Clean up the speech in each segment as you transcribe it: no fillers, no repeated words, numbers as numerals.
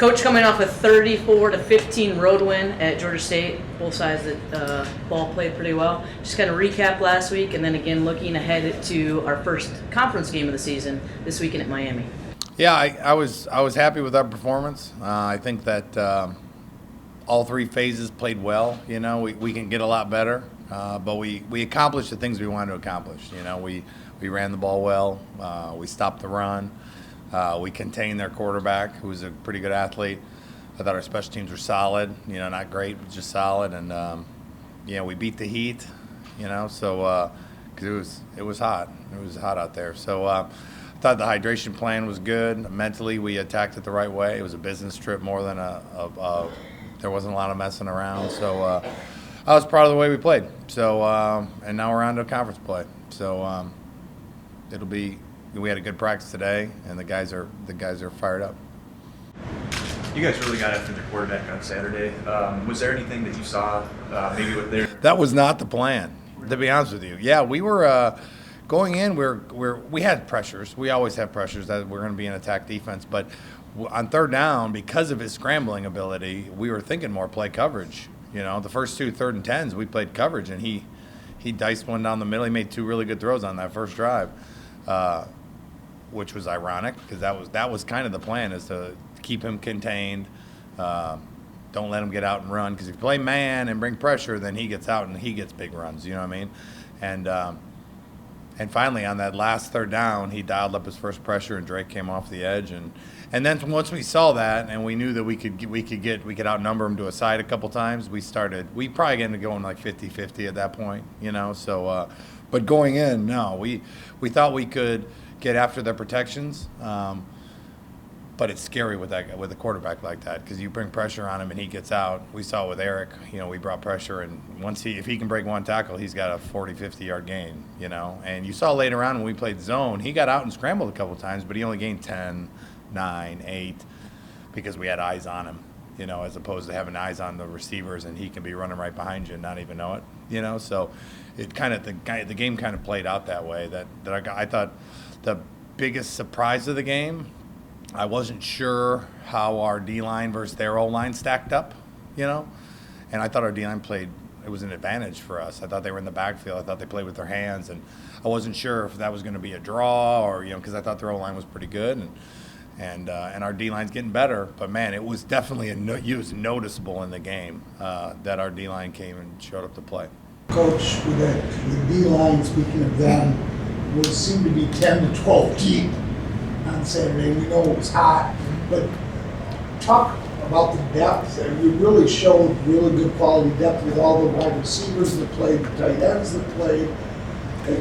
Coach coming off a 34-15 road win at Georgia State. Both sides of the ball played pretty well. Just kind of recap last week, and then again looking ahead to our first conference game of the season this weekend at Miami. Yeah, I was happy with our performance. I think that all three phases played well. You know, we can get a lot better, but we accomplished the things we wanted to accomplish. You know, we ran the ball well. We stopped the run. We contained their quarterback, who was a pretty good athlete. I thought our special teams were solid. You know, not great, but just solid. And you know, we beat the heat. You know, so because it was hot. It was hot out there. So I thought the hydration plan was good. Mentally, we attacked it the right way. It was a business trip more than there wasn't a lot of messing around. So I was proud of the way we played. So and now we're on to conference play. So it'll be. We had a good practice today, and the guys are fired up. You guys really got after the quarterback on Saturday. Was there anything that you saw maybe with their? That was not the plan, to be honest with you. Yeah, we were going in. We had pressures. We always have pressures that we're going to be an attack defense. But on third down, because of his scrambling ability, we were thinking more play coverage. You know, the first two 3rd and 10s, we played coverage, and he diced one down the middle. He made 2 really good throws on that first drive. Which was ironic because that was kind of the plan, is to keep him contained, don't let him get out and run, because if you play man and bring pressure, then he gets out and he gets big runs. You know what I mean? And finally on that last 3rd down, he dialed up his first pressure and Drake came off the edge, and then once we saw that and we knew that we could outnumber him to a side a couple times, we probably ended up going like 50-50 at that point. You know, so but going in, no, we thought we could get after their protections, but it's scary with a quarterback like that, because you bring pressure on him and he gets out. We saw it with Eric. You know, we brought pressure, and if he can break one tackle, he's got a 40-50 yard gain. You know, and you saw later on when we played zone, he got out and scrambled a couple times, but he only gained 10, 9, 8 because we had eyes on him. You know, as opposed to having eyes on the receivers, and he can be running right behind you and not even know it. You know, so it kind of the game kind of played out that way. That I thought. The biggest surprise of the game, I wasn't sure how our D-line versus their O-line stacked up, you know, and I thought our D-line it was an advantage for us. I thought they were in the backfield. I thought they played with their hands, and I wasn't sure if that was going to be a draw or, you know, because I thought their O-line was pretty good, and our D-line's getting better. But, man, it was definitely it was noticeable in the game that our D-line came and showed up to play. Coach, with the D-line, speaking of them, seemed to be 10 to 12 deep on Saturday. We know it was hot, but talk about the depth. You really showed really good quality depth with all the wide receivers that played, the tight ends that played.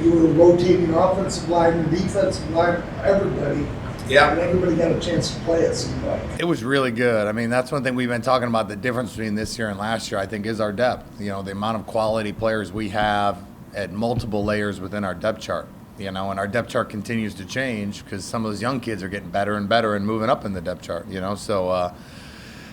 You were rotating offensive line and defensive line, everybody. Yeah. And everybody got a chance to play, it seemed like. It was really good. I mean, that's one thing we've been talking about. The difference between this year and last year, I think, is our depth. You know, the amount of quality players we have at multiple layers within our depth chart. You know, and our depth chart continues to change because some of those young kids are getting better and better and moving up in the depth chart, you know. So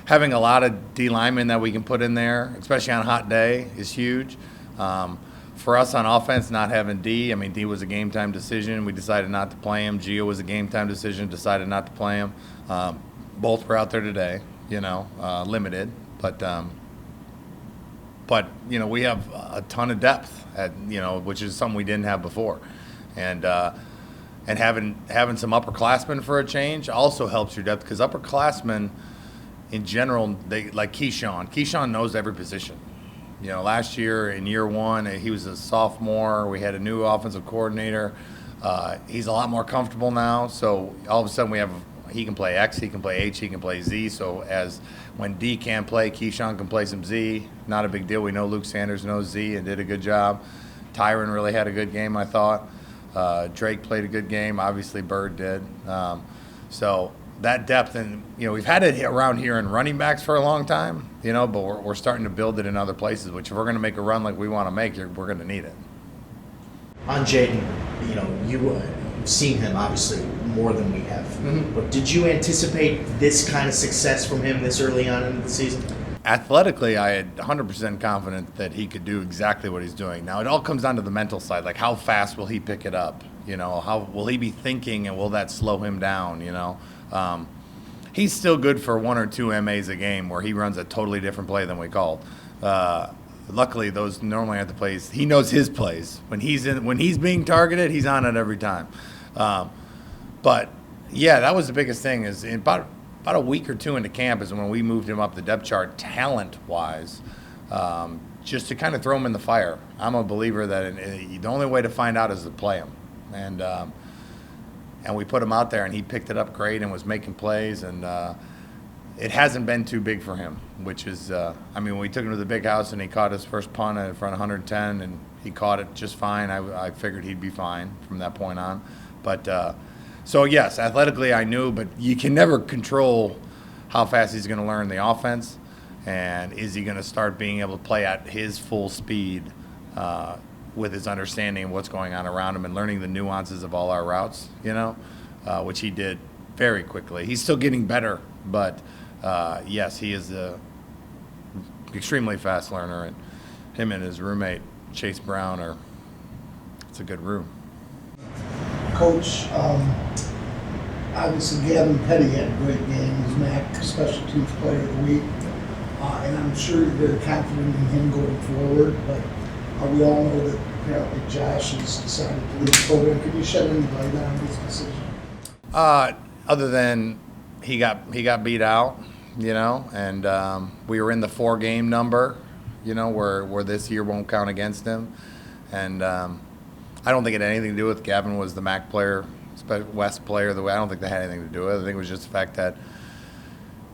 having a lot of D linemen that we can put in there, especially on a hot day, is huge. For us on offense, not having D, I mean, D was a game-time decision. We decided not to play him. Gio was a game-time decision, decided not to play him. Both were out there today, you know, limited. But you know, we have a ton of depth, which is something we didn't have before. And having some upperclassmen for a change also helps your depth, because upperclassmen in general, they like Keyshawn. Keyshawn knows every position. You know, last year in year one, he was a sophomore. We had a new offensive coordinator. He's a lot more comfortable now. So all of a sudden he can play X, he can play H, he can play Z. So when D can't play, Keyshawn can play some Z. Not a big deal. We know Luke Sanders knows Z and did a good job. Tyron really had a good game, I thought. Drake played a good game. Obviously, Bird did. So that depth, and you know, we've had it around here in running backs for a long time. You know, but we're starting to build it in other places. Which, if we're going to make a run like we want to make, we're going to need it. On Jaden, you know, you've seen him obviously more than we have. Mm-hmm. But did you anticipate this kind of success from him this early on in the season? Athletically, I had 100% confident that he could do exactly what he's doing. Now, it all comes down to the mental side. Like, how fast will he pick it up? You know, how will he be thinking, and will that slow him down? You know, he's still good for 1 or 2 MAs a game where he runs a totally different play than we called. Luckily, those normally aren't the plays. He knows his plays. When he's being targeted, he's on it every time. But yeah, that was the biggest thing. Is in about a week or 2 into camp is when we moved him up the depth chart talent-wise, just to kind of throw him in the fire. I'm a believer that the only way to find out is to play him, and we put him out there, and he picked it up great and was making plays, and it hasn't been too big for him, which is, when we took him to the big house and he caught his first punt in front of 110, and he caught it just fine. I figured he'd be fine from that point on. But so, yes, athletically I knew, but you can never control how fast he's going to learn the offense, and is he going to start being able to play at his full speed with his understanding of what's going on around him and learning the nuances of all our routes, which he did very quickly. He's still getting better, but yes, he is an extremely fast learner, and him and his roommate Chase Brown it's a good room. Coach, obviously Gavin Petty had a great game. He's MAC Special Teams Player of the Week, and I'm sure you're very confident in him going forward. But we all know that apparently Josh has decided to leave the program. Could you shed any light on his decision? Other than he got beat out, and we were in the 4-game number, where this year won't count against him, and I don't think it had anything to do with Gavin was the MAC player, West player. I don't think that had anything to do with it. I think it was just the fact that,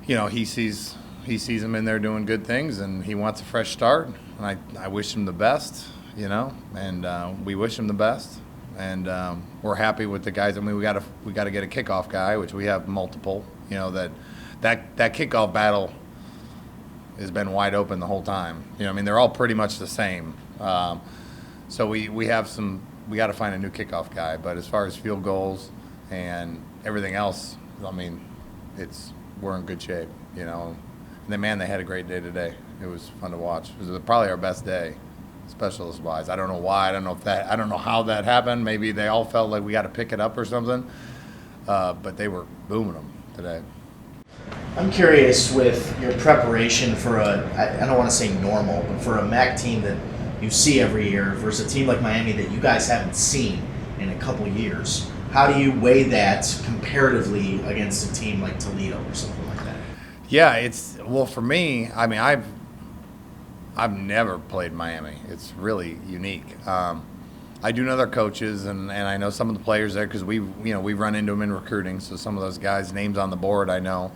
he sees him in there doing good things, and he wants a fresh start. And I wish him the best, and we wish him the best. And we're happy with the guys. We got to get a kickoff guy, which we have multiple. That kickoff battle has been wide open the whole time. They're all pretty much the same. So we have some. We got to find a new kickoff guy. But as far as field goals and everything else, we're in good shape. And they had a great day today. It was fun to watch. It was probably our best day, specialist wise. I don't know why. I don't know how that happened. Maybe they all felt like we got to pick it up or something. But they were booming them today. I'm curious with your preparation for I don't want to say normal, but for a MAC team that you see every year versus a team like Miami that you guys haven't seen in a couple years. How do you weigh that comparatively against a team like Toledo or something like that? Yeah, for me, I've never played Miami. It's really unique. I do know their coaches, and I know some of the players there because we run into them in recruiting. So some of those guys' names on the board I know,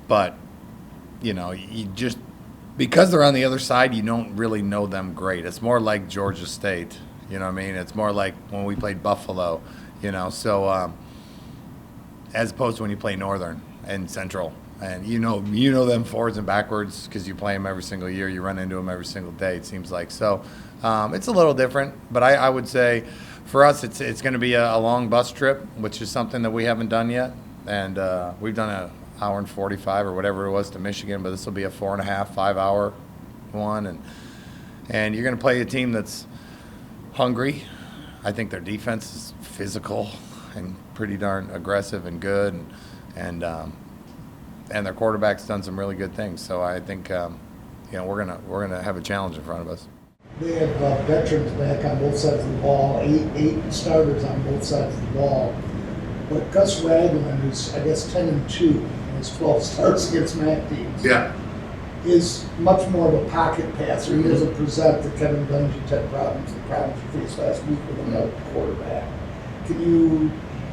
but you just because they're on the other side, you don't really know them great. It's more like Georgia State, It's more like when we played Buffalo, So as opposed to when you play Northern and Central. And you know them forwards and backwards because you play them every single year. You run into them every single day, it seems like. So it's a little different. But I would say for us it's going to be a long bus trip, which is something that we haven't done yet. And we've done an hour and 45 or whatever it was to Michigan, but this will be a 4.5, 5-hour one. And you're going to play a team that's hungry. I think their defense is physical and pretty darn aggressive and good. And their quarterback's done some really good things. So I think we're gonna have a challenge in front of us. They have veterans back on both sides of the ball, eight starters on both sides of the ball. But Gus Ragland, who's I guess 10-2 in his 12 starts against MAC teams, is much more of a pocket passer. He doesn't present the Kevin Dungy type problems he faced last week with another quarterback.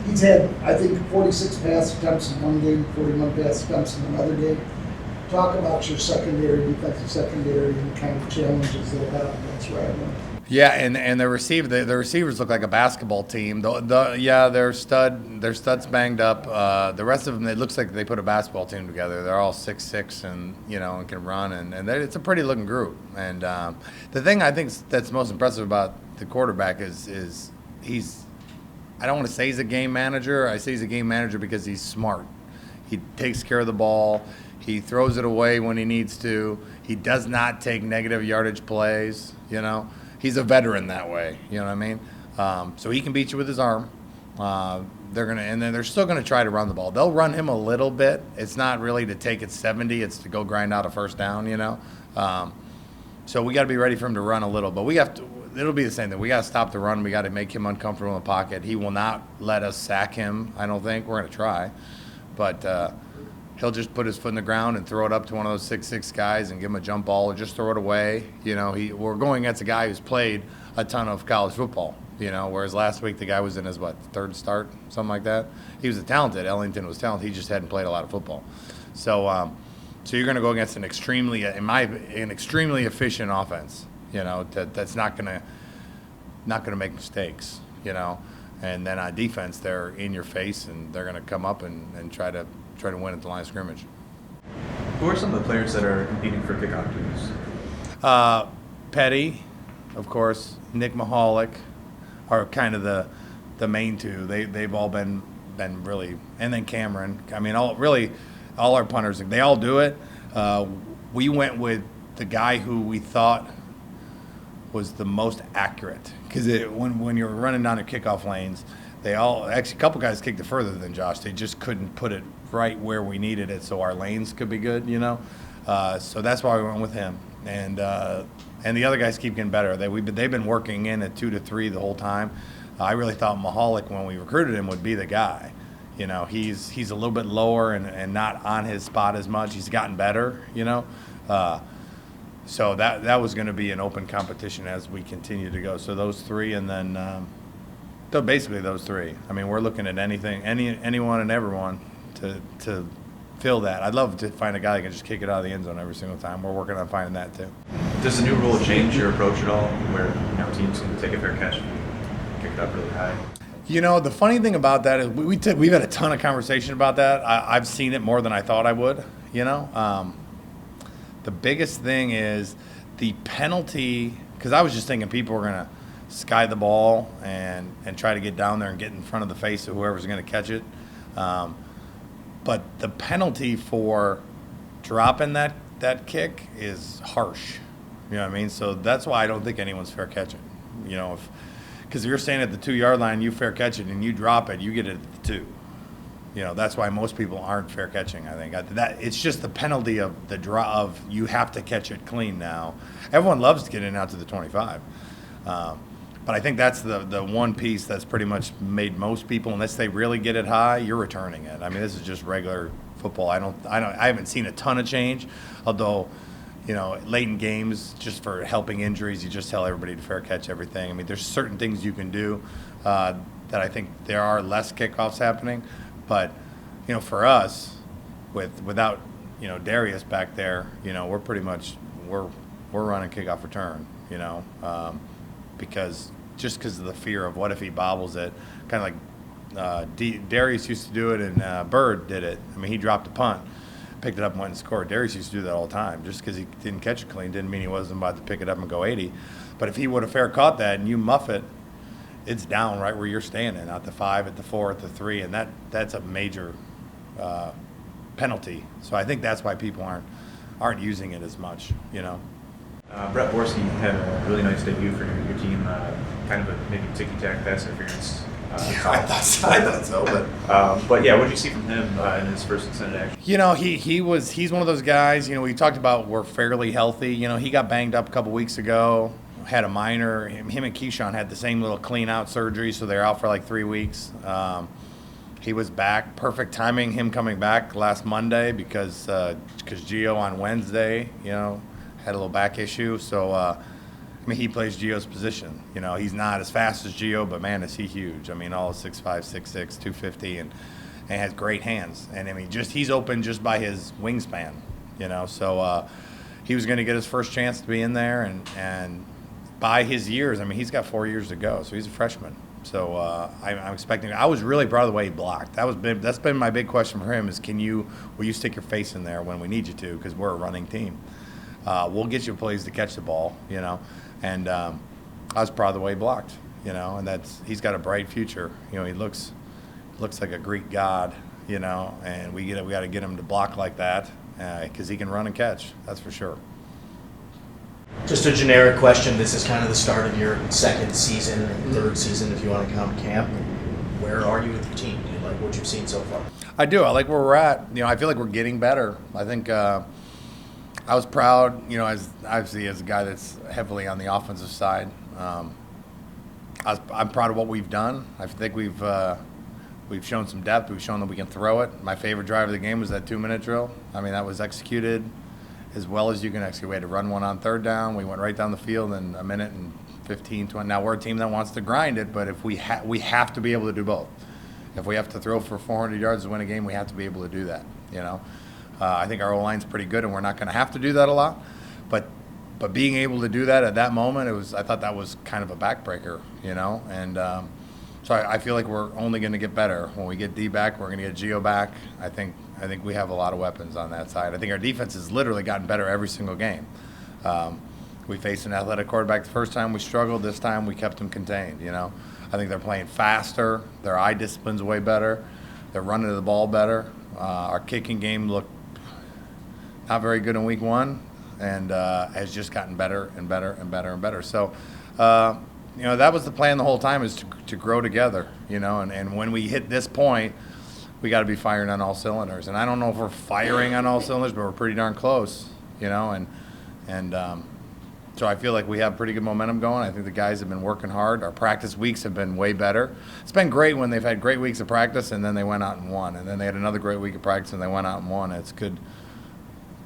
He's had, I think, 46 pass attempts in one game, 41 pass attempts in another game. Talk about your defensive secondary, and the kind of challenges they'll have against Ragland. Yeah, and the receivers look like a basketball team. Their studs banged up. The rest of them, it looks like they put a basketball team together. They're all 6'6" and and can run, and it's a pretty looking group. And the thing I think that's most impressive about the quarterback is he's. I don't want to say he's a game manager. I say he's a game manager because he's smart. He takes care of the ball. He throws it away when he needs to. He does not take negative yardage plays. He's a veteran that way. You know what I mean? So he can beat you with his arm. And then they're still gonna try to run the ball. They'll run him a little bit. It's not really to take it 70. It's to go grind out a first down. So we got to be ready for him to run a little. But we have to. It'll be the same thing. We got to stop the run. We got to make him uncomfortable in the pocket. He will not let us sack him. I don't think we're gonna try, but he'll just put his foot in the ground and throw it up to one of those 6'6" guys and give him a jump ball or just throw it away. We're going against a guy who's played a ton of college football. Whereas last week the guy was in his third start, something like that. He was talented. Ellington was talented. He just hadn't played a lot of football. So you're going to go against an extremely efficient offense. That's not going to make mistakes. And then on defense, they're in your face and they're going to come up and try to win at the line of scrimmage. Who are some of the players that are competing for kickoff duties? Petty, of course, Nick Mahalik are kind of the main two. They've all been really, and then Cameron. I mean, all our punters, they all do it. We went with the guy who we thought was the most accurate because when you're running down the kickoff lanes, a couple guys kicked it further than Josh. They just couldn't put it right where we needed it, so our lanes could be good. So that's why we went with him. And the other guys keep getting better. They've been working in at 2 to 3 the whole time. I really thought Mahalik, when we recruited him, would be the guy. He's a little bit lower and not on his spot as much. He's gotten better. So that was going to be an open competition as we continue to go. So those three, and then so basically those three. I mean, we're looking at anyone and everyone to fill that. I'd love to find a guy that can just kick it out of the end zone every single time. We're working on finding that too. Does the new rule change your approach at all, where teams can take a fair catch and kick it up really high? The funny thing about that is we've had a ton of conversation about that. I've seen it more than I thought I would. The biggest thing is the penalty, because I was just thinking people were going to sky the ball and try to get down there and get in front of the face of whoever's going to catch it. But the penalty for dropping that kick is harsh. You know what I mean? So that's why I don't think anyone's fair catching. Because if you're standing at the 2-yard line, you fair catch it, and you drop it, you get it at the 2. That's why most people aren't fair catching. I think it's just the penalty of the draw of you have to catch it clean now. Everyone loves to get in out to the 25, but I think that's the one piece that's pretty much made most people, unless they really get it high, you're returning it. I mean, this is just regular football. I haven't seen a ton of change, although. Late in games, just for helping injuries, you just tell everybody to fair catch everything. I mean, there's certain things you can do that I think there are less kickoffs happening. But, for us, without, Darius back there, we're pretty much, we're running kickoff return, because of the fear of what if he bobbles it, kind of like Darius used to do it and Bird did it. I mean, he dropped a punt. Picked it up and went and scored. Darius used to do that all the time. Just because he didn't catch it clean didn't mean he wasn't about to pick it up and go 80. But if he would have fair caught that and you muff it, it's down right where you're standing, at the 5, at the 4, at the 3, and that's a major penalty. So I think that's why people aren't using it as much. Brett Borski had a really nice debut for your team, kind of a maybe ticky-tack pass interference. I thought so, but yeah, what did you see from him in his first extended action? He's one of those guys. We talked about we're fairly healthy. He got banged up a couple weeks ago, had a minor. Him and Keyshawn had the same little clean out surgery, so they're out for like 3 weeks. He was back, perfect timing. Him coming back last Monday because Gio on Wednesday, had a little back issue. So. He plays Gio's position. He's not as fast as Gio, but man, is he huge. All 6'5", 6'6", 250, and has great hands. And he's open just by his wingspan. So he was going to get his first chance to be in there, and by his years, he's got 4 years to go, so he's a freshman. So I'm expecting. I was really proud of the way he blocked. That's been my big question for him: is will you stick your face in there when we need you to? Because we're a running team. We'll get you plays to catch the ball. And I was proud of the way he blocked, and he's got a bright future. He looks like a Greek god, and we got to get him to block like that because he can run and catch. That's for sure. Just a generic question. This is kind of the start of your second season, third season, if you want to count camp. where are you with your team? Do you like what you've seen so far? I do. I like where we're at. I feel like we're getting better. I think I was proud, as obviously as a guy that's heavily on the offensive side. I'm proud of what we've done. I think we've shown some depth. We've shown that we can throw it. My favorite drive of the game was that 2-minute drill. I mean, that was executed as well as you can execute. We had to run one on third down. We went right down the field in a minute and 15, 20. Now we're a team that wants to grind it, but if we have to be able to do both. If we have to throw for 400 yards to win a game, we have to be able to do that. I think our O-line's pretty good, and we're not going to have to do that a lot. But being able to do that at that moment, I thought that was kind of a backbreaker, And so I feel like we're only going to get better. When we get D back, we're going to get Gio back. I think we have a lot of weapons on that side. I think our defense has literally gotten better every single game. We faced an athletic quarterback the first time we struggled. This time we kept them contained, I think they're playing faster. Their eye discipline's way better. They're running the ball better. Our kicking game looked not very good in week 1 and has just gotten better and better and better and better. So, that was the plan the whole time, is to grow together, and when we hit this point, we got to be firing on all cylinders. And I don't know if we're firing on all cylinders, but we're pretty darn close, so I feel like we have pretty good momentum going. I think the guys have been working hard. Our practice weeks have been way better. It's been great when they've had great weeks of practice and then they went out and won. And then they had another great week of practice and they went out and won. It's good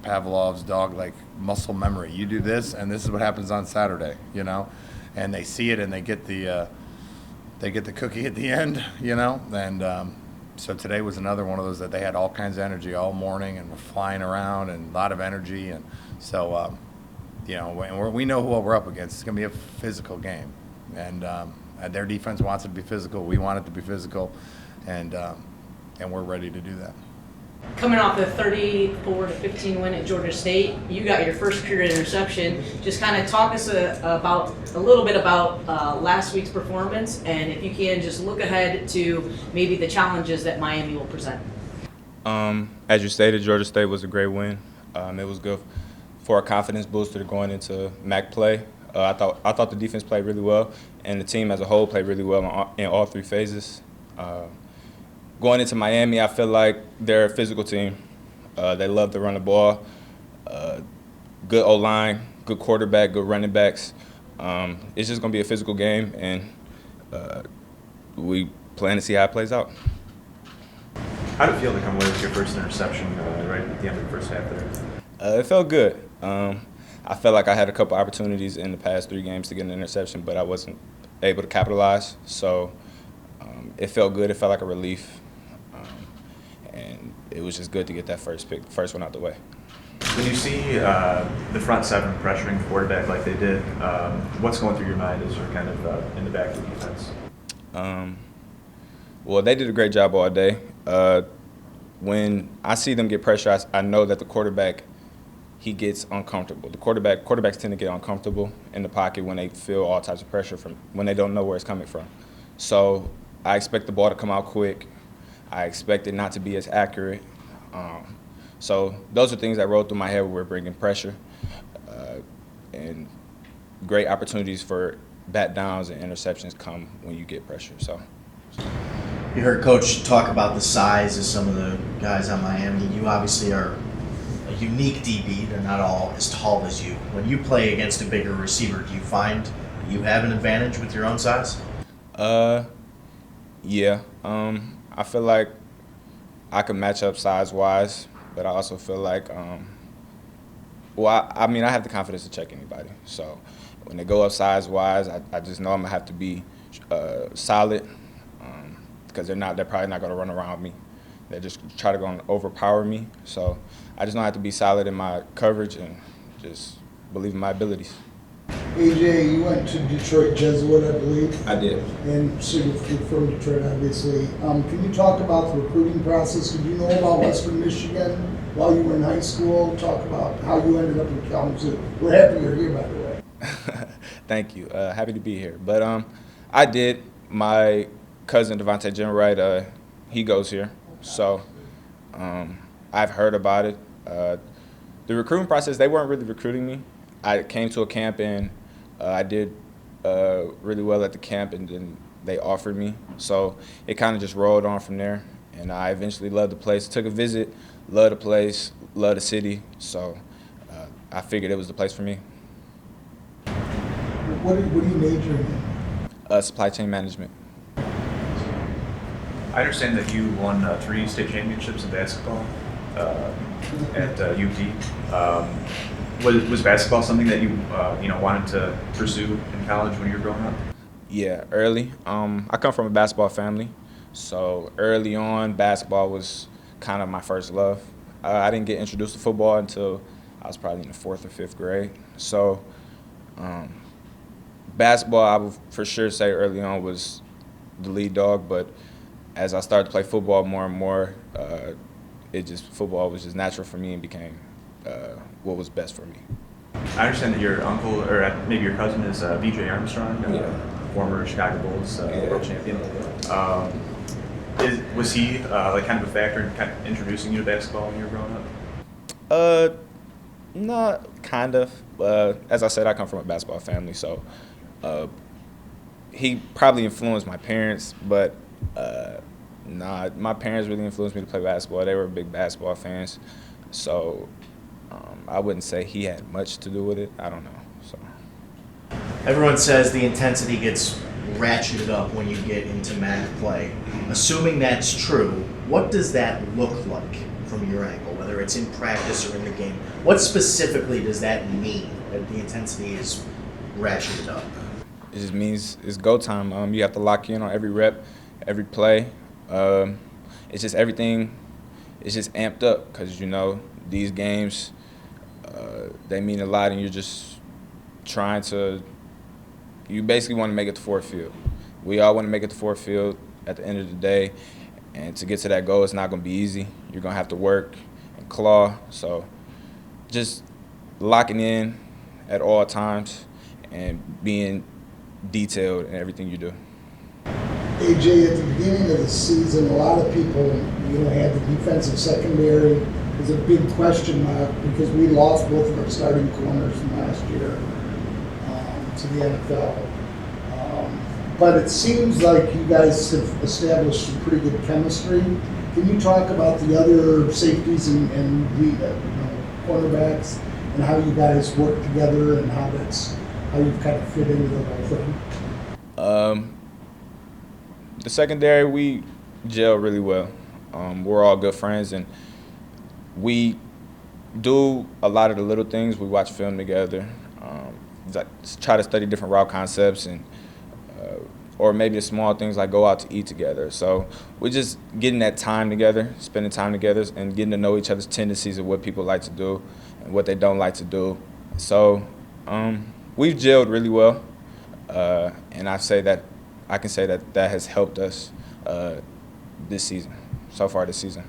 Pavlov's dog, like muscle memory. You do this and this is what happens on Saturday, And they see it and they get the cookie at the end, And so today was another one of those that they had all kinds of energy all morning and were flying around and a lot of energy. And so, and we know what we're up against. It's going to be a physical game, and their defense wants it to be physical. We want it to be physical, and we're ready to do that. Coming off the 34-15 win at Georgia State, you got your first career interception. Just kind of talk us a little bit about last week's performance, and if you can, just look ahead to maybe the challenges that Miami will present. As you stated, Georgia State was a great win. It was good for a confidence booster going into MAC play. I thought the defense played really well, and the team as a whole played really well in all 3 phases. Going into Miami, I feel like they're a physical team. They love to run the ball. Good O-line, good quarterback, good running backs. It's just going to be a physical game, and we plan to see how it plays out. How did it feel to come away with your first interception right at the end of the first half there? It felt good. I felt like I had a couple opportunities in the past 3 games to get an interception, but I wasn't able to capitalize. So it felt good. It felt like a relief. And it was just good to get that first one out the way. When you see the front 7 pressuring the quarterback like they did, what's going through your mind as you're kind of in the back of the defense? Well, they did a great job all day. When I see them get pressure, I know that the quarterback, he gets uncomfortable. The quarterbacks tend to get uncomfortable in the pocket when they feel all types of pressure when they don't know where it's coming from. So I expect the ball to come out quick. I expect it not to be as accurate. So those are things that roll through my head when we're bringing pressure, and great opportunities for bat downs and interceptions come when you get pressure. So. You heard Coach talk about the size of some of the guys on Miami. You obviously are a unique DB. They're not all as tall as you. When you play against a bigger receiver, do you find you have an advantage with your own size? Yeah. I feel like I can match up size-wise, but I also feel like, I have the confidence to check anybody. So when they go up size-wise, I just know I'm going to have to be solid, because they're probably not going to run around me. They just try to go and overpower me. So I just know I have to be solid in my coverage and just believe in my abilities. AJ, you went to Detroit Jesuit, I believe. I did. And so you're from Detroit, obviously. Can you talk about the recruiting process? Did you know about Western Michigan while you were in high school? Talk about how you ended up in Kalamazoo. We're happy you're here, by the way. Thank you. Happy to be here. But I did. My cousin, Devontae Jimwright, he goes here. So I've heard about it. The recruiting process, they weren't really recruiting me. I came to a camp and I did really well at the camp, and then they offered me. So it kind of just rolled on from there, and I eventually loved the place. Took a visit, loved the place, loved the city. So I figured it was the place for me. What are you majoring in? Supply chain management. I understand that you won 3 state championships in basketball at UP. Was basketball something that you wanted to pursue in college when you were growing up? Yeah, early. I come from a basketball family, so early on, basketball was kind of my first love. I didn't get introduced to football until I was probably in the 4th or 5th grade. So basketball, I would for sure say early on was the lead dog, but as I started to play football more and more, football was just natural for me and became what was best for me. I understand that your uncle, or maybe your cousin, is VJ Armstrong, former Chicago Bulls world champion. Was he kind of a factor in kind of introducing you to basketball when you were growing up? Not kind of. As I said, I come from a basketball family, so he probably influenced my parents, but my parents really influenced me to play basketball. They were big basketball fans, so I wouldn't say he had much to do with it. I don't know. So Everyone says the intensity gets ratcheted up when you get into MAC play. Assuming that's true, what does that look like from your angle, whether it's in practice or in the game? What specifically does that mean, that the intensity is ratcheted up? it just means it's go time. You have to lock in on every rep, every play. It's just everything. It's just amped up because these games they mean a lot, and you're just trying to. You basically want to make it to Ford Field. We all want to make it to Ford Field at the end of the day, and to get to that goal, it's not going to be easy. You're going to have to work and claw. So just locking in at all times and being detailed in everything you do. AJ, at the beginning of the season, a lot of people, had the defensive secondary as a big question mark because we lost both of our starting corners from last year to the NFL. But it seems like you guys have established some pretty good chemistry. Can you talk about the other safeties and the cornerbacks and how you guys work together and how you've kind of fit into the whole thing? The secondary, we gel really well. We're all good friends, and we do a lot of the little things. We watch film together, try to study different route concepts, and or maybe the small things like go out to eat together. So we're just getting that time together, spending time together, and getting to know each other's tendencies of what people like to do and what they don't like to do. So we've gelled really well, and I can say that has helped us this season, so far this season.